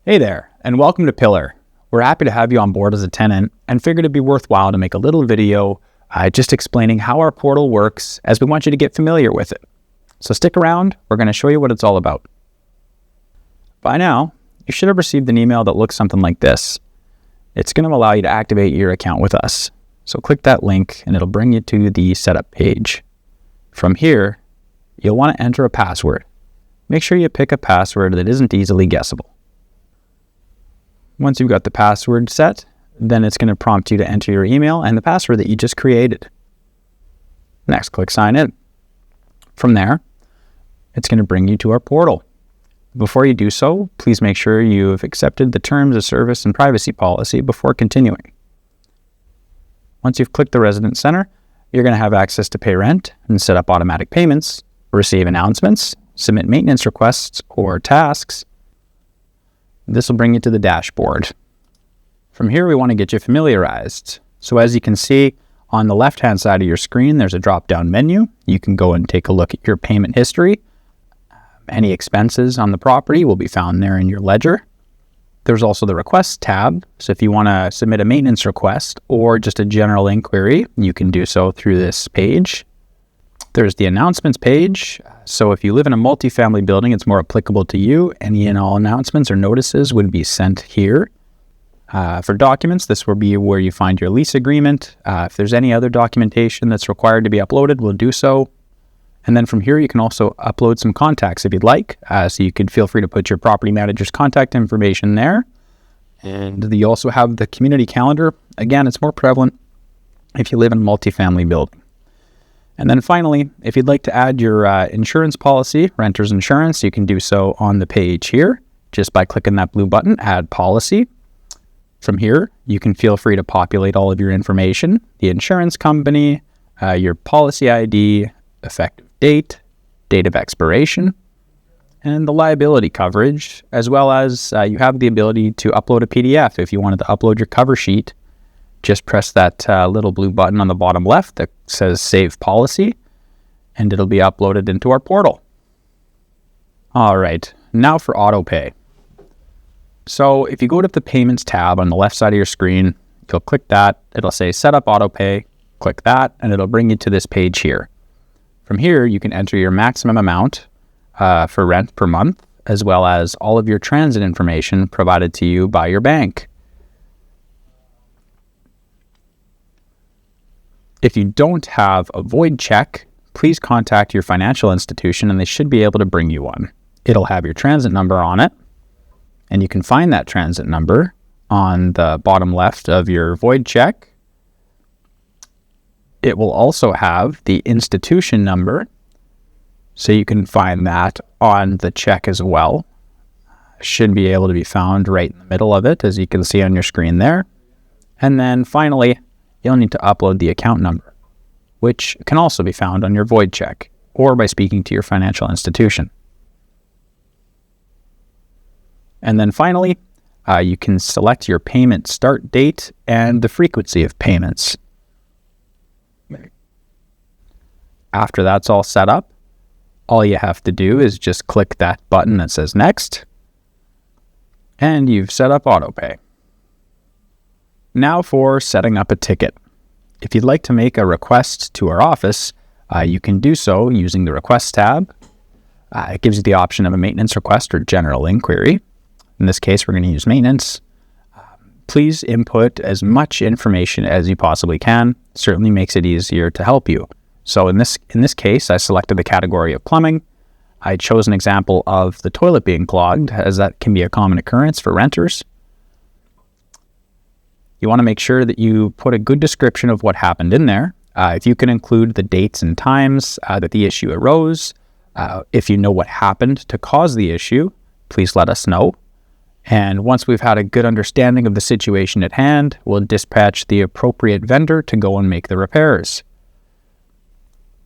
Hey there, and welcome to Pillar. We're happy to have you on board as a tenant and figured it'd be worthwhile to make a little video just explaining how our portal works, as we want you to get familiar with it. So stick around, we're going to show you what it's all about. By now, you should have received an email that looks something like this. It's going to allow you to activate your account with us. So click that link and it'll bring you to the setup page. From here, you'll want to enter a password. Make sure you pick a password that isn't easily guessable. Once you've got the password set, then it's going to prompt you to enter your email and the password that you just created. Next, click sign in. From there, it's going to bring you to our portal. Before you do so, please make sure you've accepted the terms of service and privacy policy before continuing. Once you've clicked the resident center, you're going to have access to pay rent and set up automatic payments, receive announcements, submit maintenance requests or tasks. This will bring you to the dashboard. From here, we want to get you familiarized. So as you can see, on the left-hand side of your screen, there's a drop-down menu. You can go and take a look at your payment history. Any expenses on the property will be found there in your ledger. There's also the request tab. So if you want to submit a maintenance request or just a general inquiry, you can do so through this page. There's the announcements page. So if you live in a multifamily building, it's more applicable to you. Any and all announcements or notices would be sent here. For documents, this will be where you find your lease agreement. If there's any other documentation that's required to be uploaded, we'll do so. And then from here, you can also upload some contacts if you'd like. So you could feel free to put your property manager's contact information there. And you also have the community calendar. Again, it's more prevalent if you live in a multifamily building. And then finally, if you'd like to add your insurance policy, renter's insurance, you can do so on the page here, just by clicking that blue button, Add Policy. From here, you can feel free to populate all of your information, the insurance company, your policy ID, effective date, date of expiration, and the liability coverage, as well as you have the ability to upload a PDF. If you wanted to upload your cover sheet, just press that little blue button on the bottom left that says Save Policy, and it'll be uploaded into our portal. All right, now for autopay. So if you go to the Payments tab on the left side of your screen, you'll click that. It'll say Set up Autopay. Click that, and it'll bring you to this page here. From here, you can enter your maximum amount for rent per month, as well as all of your transit information provided to you by your bank. If you don't have a void check, please contact your financial institution and they should be able to bring you one. It'll have your transit number on it, and you can find that transit number on the bottom left of your void check. It will also have the institution number, so you can find that on the check as well. Should be able to be found right in the middle of it, as you can see on your screen there. And then finally, you'll need to upload the account number, which can also be found on your void check or by speaking to your financial institution. And then finally, you can select your payment start date and the frequency of payments. After that's all set up, all you have to do is just click that button that says Next, and you've set up autopay. Now for setting up a ticket. If you'd like to make a request to our office, you can do so using the Request tab. It gives you the option of a maintenance request or general inquiry. In this case, we're going to use maintenance. Please input as much information as you possibly can. It certainly makes it easier to help you. So in this case, I selected the category of plumbing. I chose an example of the toilet being clogged, as that can be a common occurrence for renters. You want to make sure that you put a good description of what happened in there. If you can include the dates and times that the issue arose, if you know what happened to cause the issue, please let us know. And once we've had a good understanding of the situation at hand, we'll dispatch the appropriate vendor to go and make the repairs.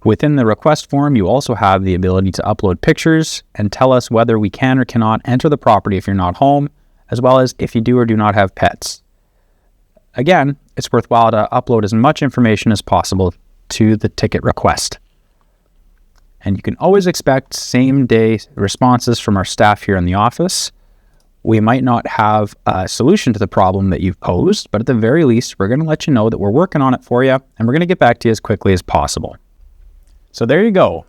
Within the request form, you also have the ability to upload pictures and tell us whether we can or cannot enter the property if you're not home, as well as if you do or do not have pets. Again, it's worthwhile to upload as much information as possible to the ticket request. And you can always expect same-day responses from our staff here in the office. We might not have a solution to the problem that you've posed, but at the very least, we're going to let you know that we're working on it for you, and we're going to get back to you as quickly as possible. So there you go.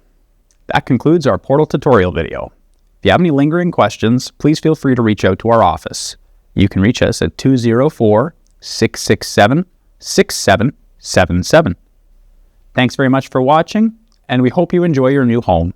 That concludes our portal tutorial video. If you have any lingering questions, please feel free to reach out to our office. You can reach us at 204-667-6777. Thanks very much for watching, and we hope you enjoy your new home.